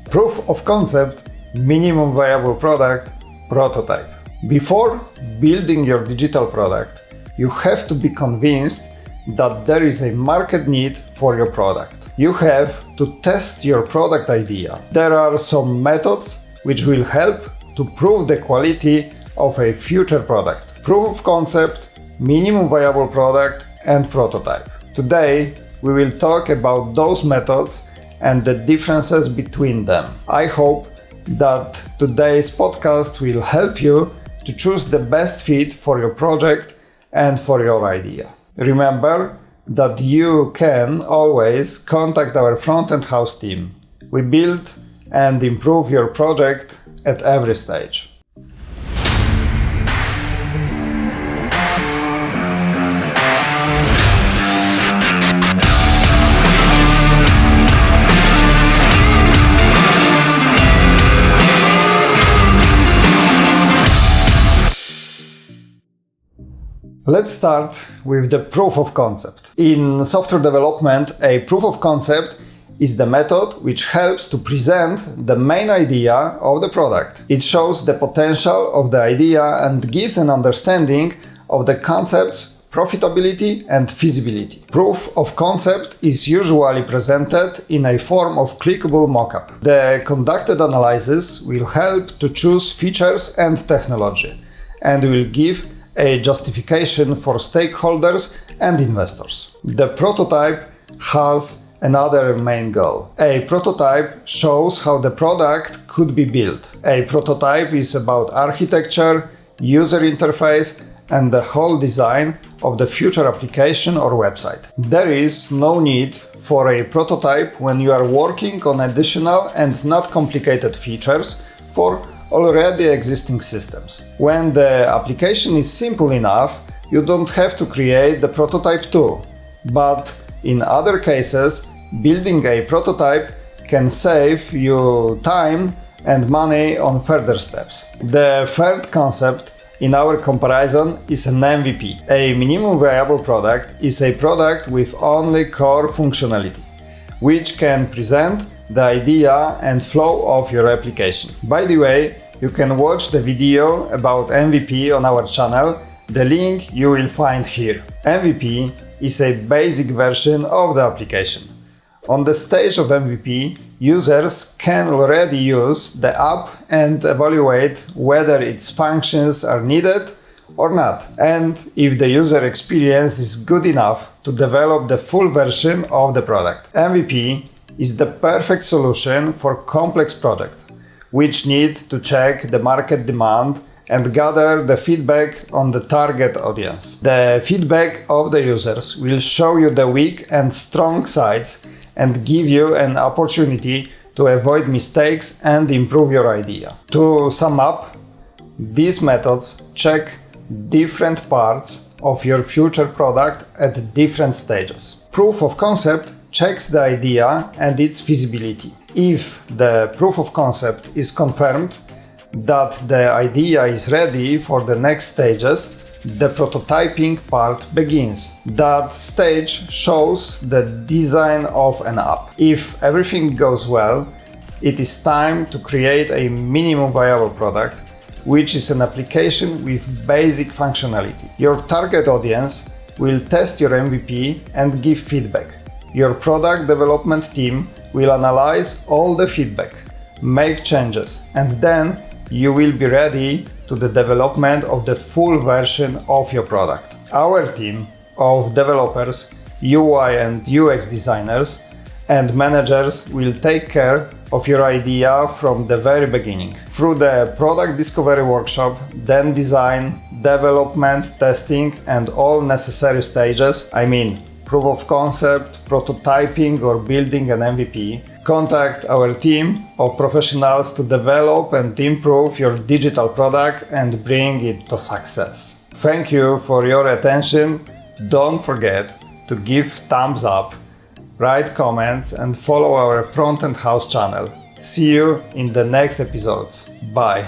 Proof of concept, minimum viable product, prototype. Before building your digital product, you have to be convinced that there is a market need for your product. You have to test your product idea. There are some methods which will help to prove the quality of a future product. Proof of concept, minimum viable product, and prototype. Today, we will talk about those methods and the differences between them. I hope that today's podcast will help you to choose the best fit for your project and for your idea. Remember that you can always contact our Frontend house team. We build and improve your project at every stage. Let's start with the proof of concept. In software development, a proof of concept is the method which helps to present the main idea of the product. It shows the potential of the idea and gives an understanding of the concept's profitability and feasibility. Proof of concept is usually presented in a form of clickable mockup. The conducted analysis will help to choose features and technology and will give a justification for stakeholders and investors. The prototype has another main goal. A prototype shows how the product could be built. A prototype is about architecture, user interface, and the whole design of the future application or website. There is no need for a prototype when you are working on additional and not complicated features for already existing systems. When the application is simple enough, you don't have to create the prototype too. But in other cases, building a prototype can save you time and money on further steps. The third concept in our comparison is an MVP. A minimum viable product is a product with only core functionality, which can present the idea and flow of your application. By the way, you can watch the video about MVP on our channel. The link you will find here. MVP is a basic version of the application. On the stage of MVP, users can already use the app and evaluate whether its functions are needed or not, and if the user experience is good enough to develop the full version of the product. MVP is the perfect solution for complex projects, which need to check the market demand and gather the feedback on the target audience. The feedback of the users will show you the weak and strong sides and give you an opportunity to avoid mistakes and improve your idea. To sum up, these methods check different parts of your future product at different stages. Proof of concept checks the idea and its feasibility. If the proof of concept is confirmed that the idea is ready for the next stages, the prototyping part begins. That stage shows the design of an app. If everything goes well, it is time to create a minimum viable product, which is an application with basic functionality. Your target audience will test your MVP and give feedback. Your product development team will analyze all the feedback, make changes, and then you will be ready to the development of the full version of your product. Our team of developers, UI and UX designers, and managers will take care of your idea from the very beginning, through the product discovery workshop, then design, development, testing, and all necessary stages. I mean, proof of concept, prototyping, or building an MVP. Contact our team of professionals to develop and improve your digital product and bring it to success. Thank you for your attention. Don't forget to give thumbs up, write comments, and follow our Frontend House channel. See you in the next episodes. Bye.